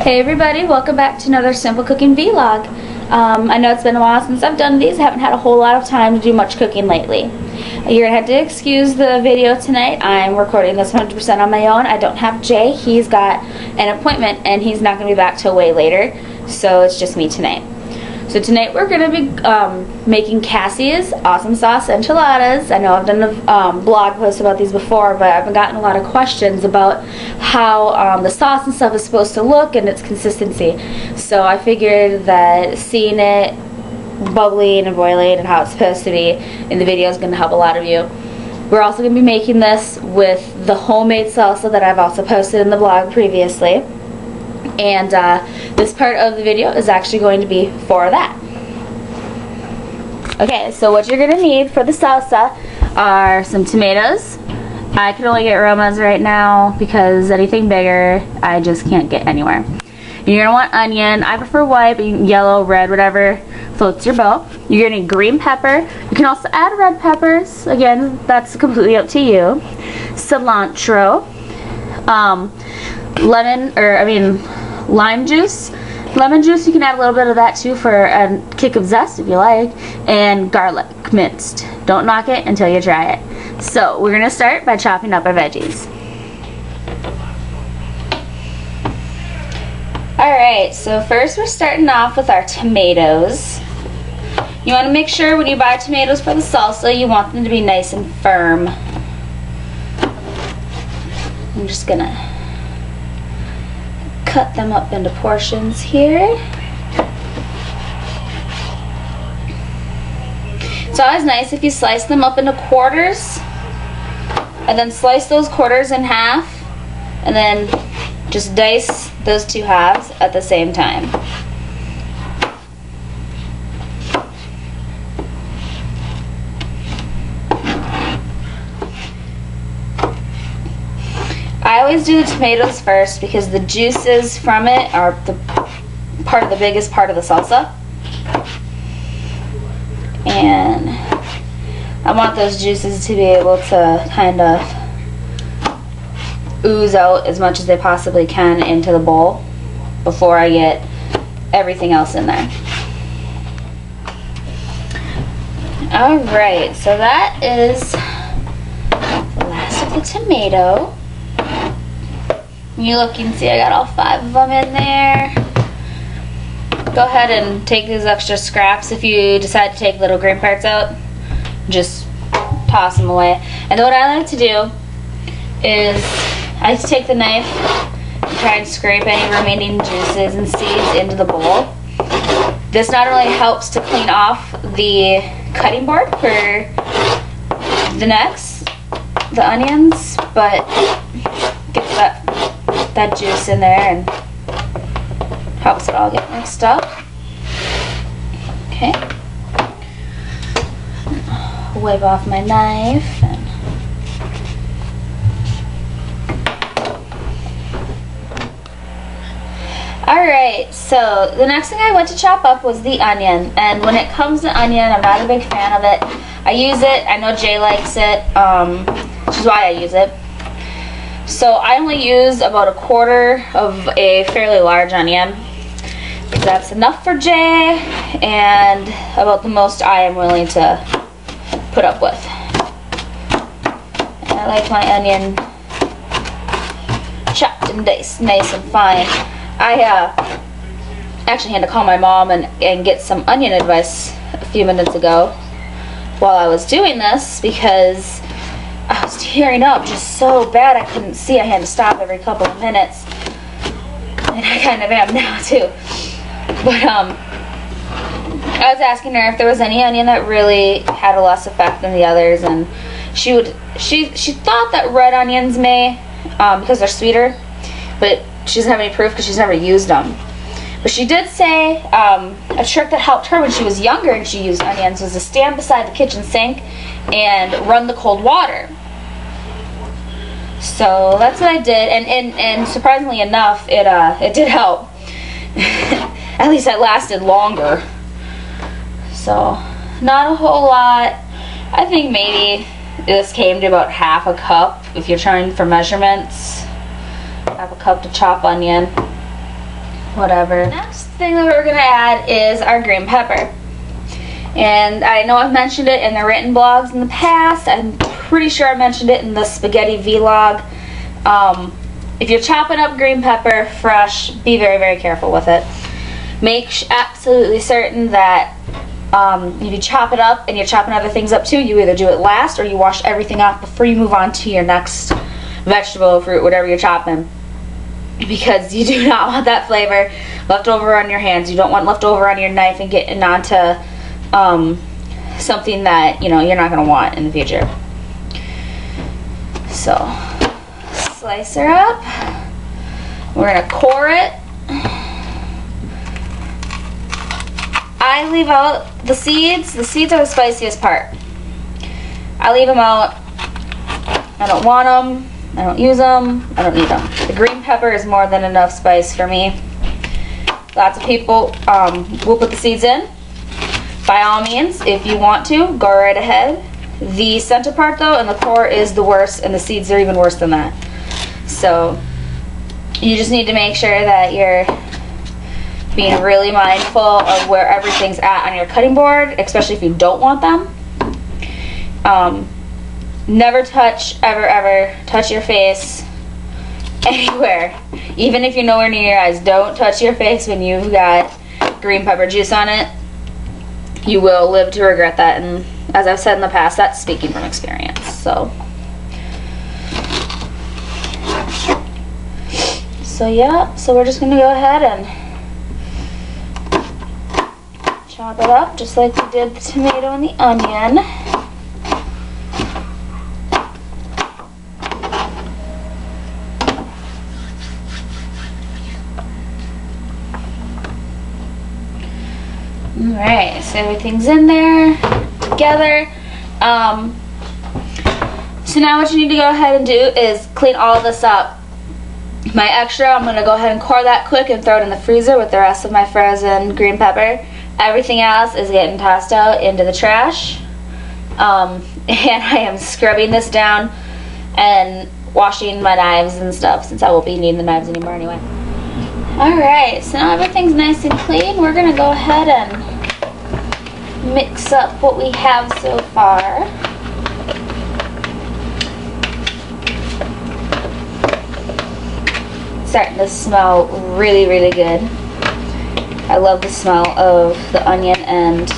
Hey everybody, welcome back to another simple cooking vlog. I know it's been a while since I've done these. I haven't had a whole lot of time to do much cooking lately. You're going to have to excuse the video tonight. I'm recording this 100% on my own. I don't have Jay. He's got an appointment and he's not going to be back till way later. So it's just me tonight. So tonight we're going to be making Cassie's awesome sauce enchiladas. I know I've done a blog post about these before, but I've gotten a lot of questions about how the sauce and stuff is supposed to look and its consistency. So I figured that seeing it bubbling and boiling and how it's supposed to be in the video is going to help a lot of you. We're also going to be making this with the homemade salsa that I've also posted in the blog previously. And this part of the video is actually going to be for that. Okay, so what you're going to need for the salsa are some tomatoes. I can only get Romas right now because anything bigger I just can't get anywhere. You're going to want onion. I prefer white, but yellow, red, whatever floats your boat. You're going to need green pepper. You can also add red peppers. Again, that's completely up to you. Cilantro. Lime juice. Lemon juice, you can add a little bit of that too for a kick of zest if you like. And garlic minced. Don't knock it until you try it. So we're going to start by chopping up our veggies. Alright, so first we're starting off with our tomatoes. You want to make sure when you buy tomatoes for the salsa, you want them to be nice and firm. I'm just going to cut them up into portions here. It's always nice if you slice them up into quarters and then slice those quarters in half and then just dice those two halves at the same time. I always do the tomatoes first because the juices from it are the biggest part of the salsa. And I want those juices to be able to kind of ooze out as much as they possibly can into the bowl before I get everything else in there. Alright, so that is the last of the tomato. You look and see I got all 5 of them in there. Go ahead and take these extra scraps. If you decide to take little green parts out, just toss them away. And then what I like to do is I take the knife and try and scrape any remaining juices and seeds into the bowl. This not only helps to clean off the cutting board for the necks, the onions, but gets that juice in there and helps it all get mixed up. Okay. Wipe off my knife. Alright, so the next thing I went to chop up was the onion. And when it comes to onion, I'm not a big fan of it. I use it. I know Jay likes it, which is why I use it. So I only use about 1/4 of a fairly large onion. That's enough for Jay and about the most I am willing to put up with. And I like my onion chopped and diced nice and fine. I actually had to call my mom and get some onion advice a few minutes ago while I was doing this because I was tearing up just so bad I couldn't see. I had to stop every couple of minutes. And I kind of am now too. But I was asking her if there was any onion that really had a less effect than the others, and she thought that red onions may because they're sweeter, but she doesn't have any proof because she's never used them. But she did say a trick that helped her when she was younger and she used onions was to stand beside the kitchen sink and run the cold water. So that's what I did, and surprisingly enough, it did help. At least it lasted longer. So not a whole lot. I think maybe this came to about 1/2 cup if you're trying for measurements. 1/2 cup to chop onion. whatever. Next thing that we're gonna add is our green pepper. And I know I've mentioned it in the written blogs in the past. I'm pretty sure I mentioned it in the spaghetti vlog. If you're chopping up green pepper fresh, be very, very careful with it. Make absolutely certain that if you chop it up and you're chopping other things up too, you either do it last or you wash everything off before you move on to your next vegetable, fruit, whatever you're chopping. Because you do not want that flavor left over on your hands. You don't want left over on your knife and getting onto something that, you know, you're not going to want in the future. So, slice her up. We're going to core it. I leave out the seeds. The seeds are the spiciest part. I leave them out. I don't want them. I don't use them. I don't need them. The green pepper is more than enough spice for me. Lots of people will put the seeds in. By all means, if you want to, go right ahead. The center part though and the core is the worst, and the seeds are even worse than that. So you just need to make sure that you're being really mindful of where everything's at on your cutting board, especially if you don't want them. Never touch, ever touch your face anywhere. Even if you're nowhere near your eyes, don't touch your face when you've got green pepper juice on it. You will live to regret that, and as I've said in the past, that's speaking from experience. So yeah, so we're just going to go ahead and chop it up just like we did the tomato and the onion. Alright, so everything's in there together. So now what you need to go ahead and do is clean all of this up. My extra, I'm going to go ahead and core that quick and throw it in the freezer with the rest of my frozen green pepper. Everything else is getting tossed out into the trash. And I am scrubbing this down and washing my knives and stuff, since I won't be needing the knives anymore anyway. Alright, so now everything's nice and clean. We're going to go ahead and mix up what we have so far. It's starting to smell really, really good. I love the smell of the onion and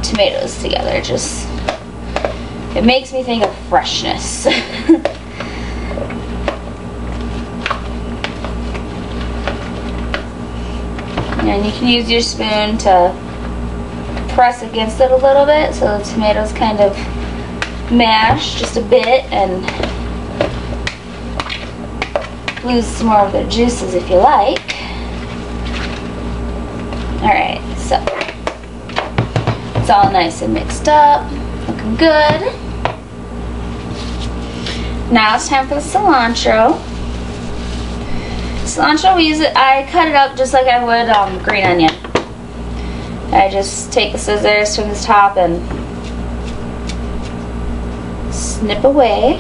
tomatoes together. Just, it makes me think of freshness. And you can use your spoon to press against it a little bit so the tomatoes kind of mash just a bit and lose some more of their juices if you like. Alright, so it's all nice and mixed up, looking good. Now it's time for the cilantro. Cilantro, we use it, I cut it up just like I would green onion. I just take the scissors from the top and snip away.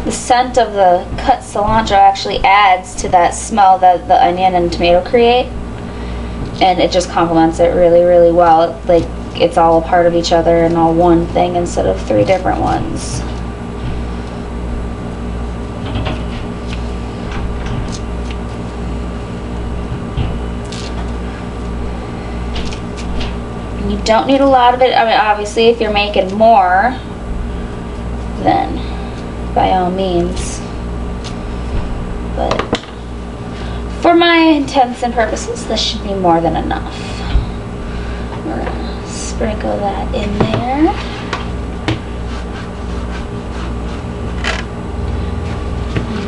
The scent of the cut cilantro actually adds to that smell that the onion and tomato create, and it just complements it really, really well. Like, it's all a part of each other and all one thing instead of three different ones. You don't need a lot of it. I mean, obviously, if you're making more, then by all means. But for my intents and purposes, this should be more than enough. We're gonna sprinkle that in there.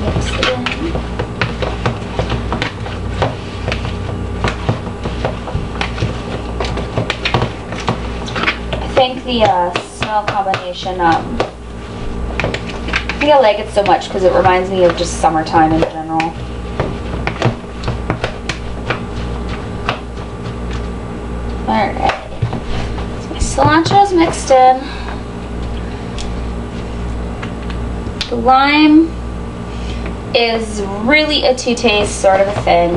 Mix it in. I think the smell combination, I think I like it so much because it reminds me of just summertime in general. Alright, so my cilantro's mixed in. The lime is really a to-taste sort of a thing.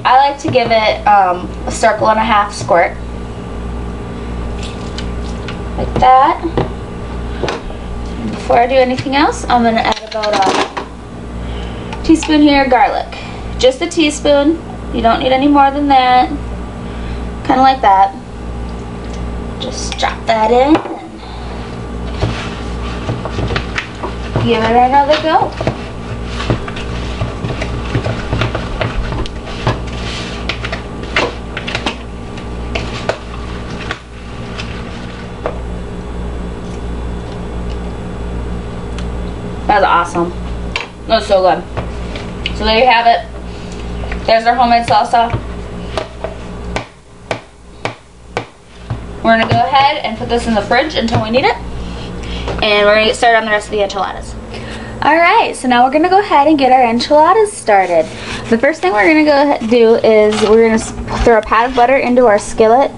I like to give it a circle and a half squirt. Like that. And before I do anything else, I'm going to add about a teaspoon here of garlic. Just a teaspoon. You don't need any more than that. Kind of like that. Just drop that in and give it another go. That was awesome. That was so good. So there you have it. There's our homemade salsa. We're going to go ahead and put this in the fridge until we need it. And we're going to get started on the rest of the enchiladas. Alright, so now we're going to go ahead and get our enchiladas started. The first thing we're going to go do is we're going to throw a pat of butter into our skillet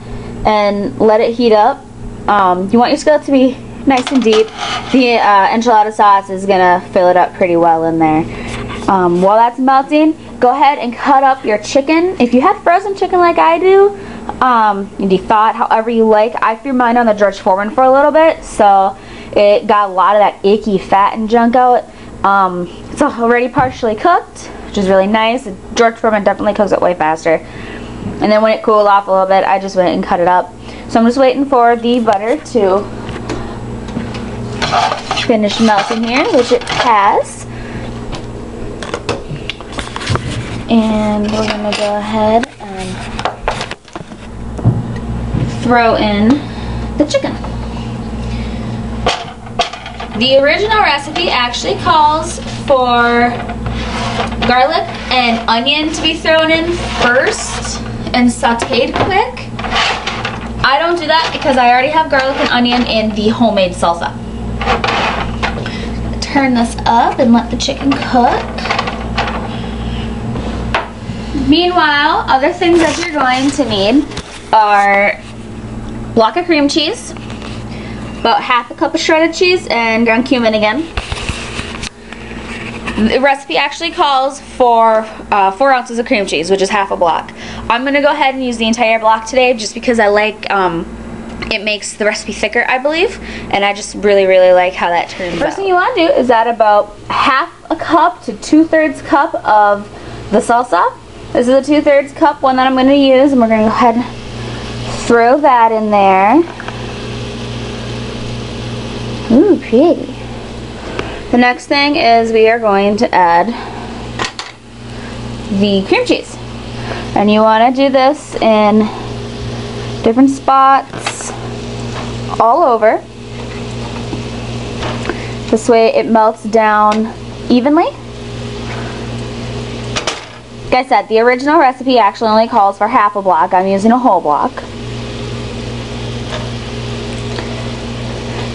and let it heat up. You want your skillet to be nice and deep. The enchilada sauce is going to fill it up pretty well in there. While that's melting, go ahead and cut up your chicken. If you had frozen chicken like I do, and defaw it however you like. I threw mine on the George Foreman for a little bit, so it got a lot of that icky fat and junk out. It's already partially cooked, which is really nice. George Foreman definitely cooks it way faster. And then when it cooled off a little bit, I just went and cut it up. So I'm just waiting for the butter to finish melting here, which it has. And we're going to go ahead and throw in the chicken. The original recipe actually calls for garlic and onion to be thrown in first and sauteed quick. I don't do that because I already have garlic and onion in the homemade salsa. Turn this up and let the chicken cook. Meanwhile, other things that you're going to need are a block of cream cheese, about half a cup of shredded cheese, and ground cumin again. The recipe actually calls for 4 ounces of cream cheese, which is half a block. I'm going to go ahead and use the entire block today just because I like, it makes the recipe thicker, I believe, and I just really, really like how that turns out. First thing you want to do is add about half a cup to 2/3 cup of the salsa. This is a 2/3 cup one that I'm going to use, and we're going to go ahead and throw that in there. Ooh, pretty. The next thing is we are going to add the cream cheese. And you want to do this in different spots all over. This way it melts down evenly. Like I said, the original recipe actually only calls for half a block. I'm using a whole block.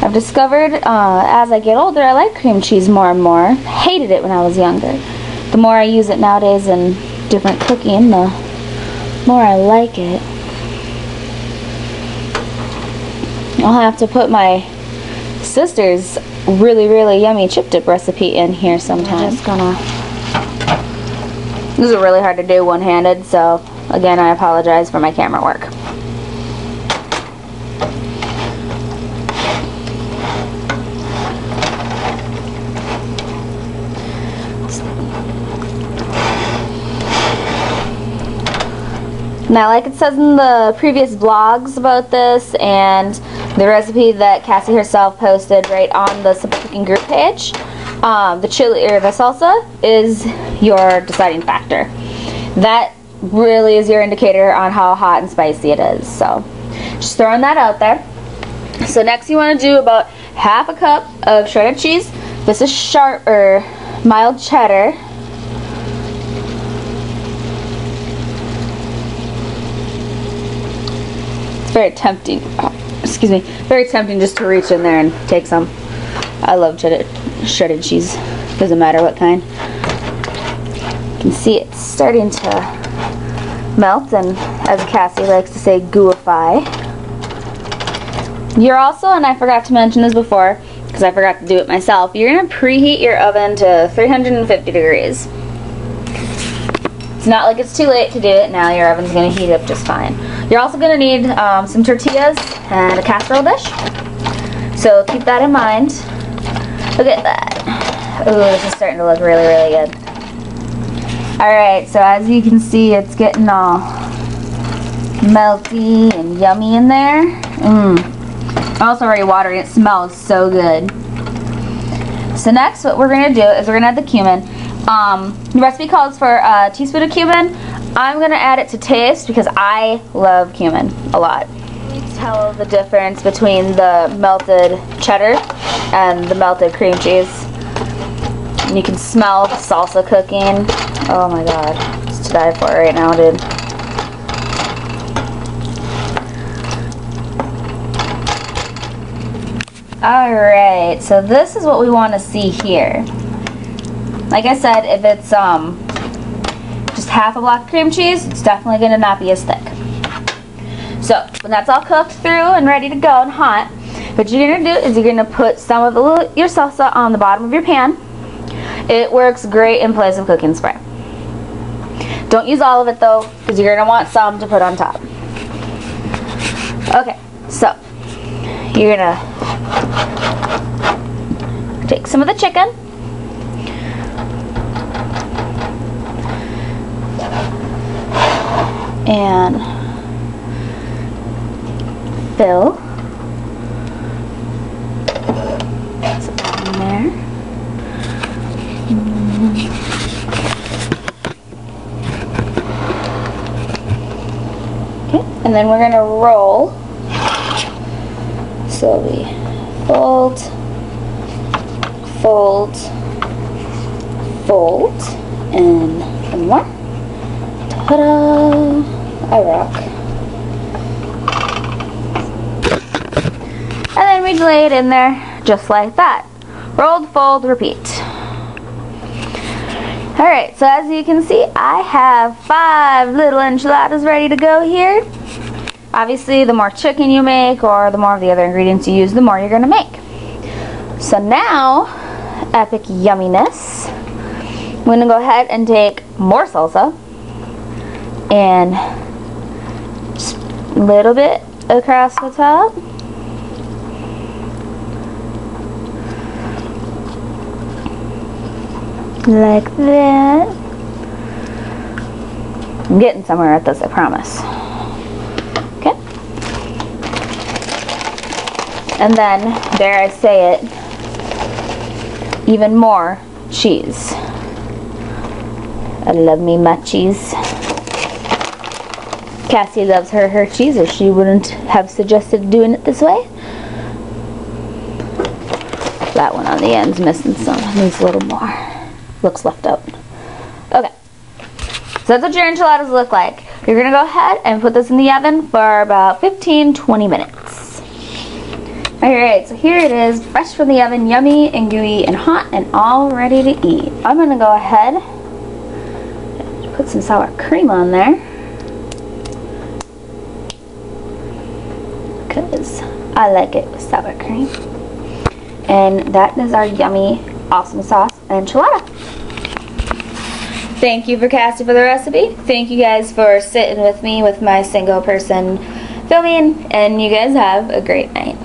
I've discovered as I get older, I like cream cheese more and more. Hated it when I was younger. The more I use it nowadays in different cooking, the more I like it. I'll have to put my sister's really, really yummy chip dip recipe in here sometime. I'm just gonna... This is really hard to do one-handed, so again, I apologize for my camera work. Now, like it says in the previous vlogs about this and the recipe that Cassie herself posted right on the Simple Cooking group page, the chili or the salsa is your deciding factor. That really is your indicator on how hot and spicy it is. So just throwing that out there. So next you want to do about half a cup of shredded cheese. This is sharp or mild cheddar. It's very tempting. Excuse me. Very tempting just to reach in there and take some. I love shredded cheese. Doesn't matter what kind. You can see it's starting to melt and, as Cassie likes to say, gooify. You're also, and I forgot to mention this before, because I forgot to do it myself, you're going to preheat your oven to 350 degrees. It's not like it's too late to do it now. Your oven's going to heat up just fine. You're also going to need some tortillas and a casserole dish. So keep that in mind. Look at that. Ooh, this is starting to look really, really good. Alright, so as you can see, it's getting all melty and yummy in there. Also already watery. It smells so good. So next, what we're going to do is we're going to add the cumin. The recipe calls for a teaspoon of cumin. I'm going to add it to taste because I love cumin a lot. You can tell the difference between the melted cheddar and the melted cream cheese. And you can smell the salsa cooking. Oh my god, it's to die for right now, dude. Alright, so this is what we want to see here. Like I said, if it's just half a block of cream cheese, it's definitely going to not be as thick. So, when that's all cooked through and ready to go and hot, what you're going to do is you're going to put some of your salsa on the bottom of your pan. It works great in place of cooking spray. Don't use all of it though, because you're going to want some to put on top. Okay, so you're going to take some of the chicken. And fill. Put that in there. Okay, and then we're gonna roll. So we fold, fold, fold, and one more. Ta-da! I rock. And then we lay it in there just like that. Rolled, fold, repeat. Alright, so as you can see, I have 5 little enchiladas ready to go here. Obviously, the more chicken you make or the more of the other ingredients you use, the more you're going to make. So now, epic yumminess. I'm going to go ahead and take more salsa and just a little bit across the top. Like that. I'm getting somewhere at this, I promise. Okay. And then, dare I say it, even more cheese. I love me my cheese. Cassie loves her cheese, or she wouldn't have suggested doing it this way. That one on the end's missing some. Needs a little more. Looks left out. Okay. So that's what your enchiladas look like. You're going to go ahead and put this in the oven for about 15-20 minutes. Alright, so here it is, fresh from the oven, yummy and gooey and hot and all ready to eat. I'm going to go ahead and put some sour cream on there, because I like it with sour cream. And that is our yummy, awesome sauce enchilada. Thank you for Cassie for the recipe. Thank you guys for sitting with me with my single person filming, and you guys have a great night.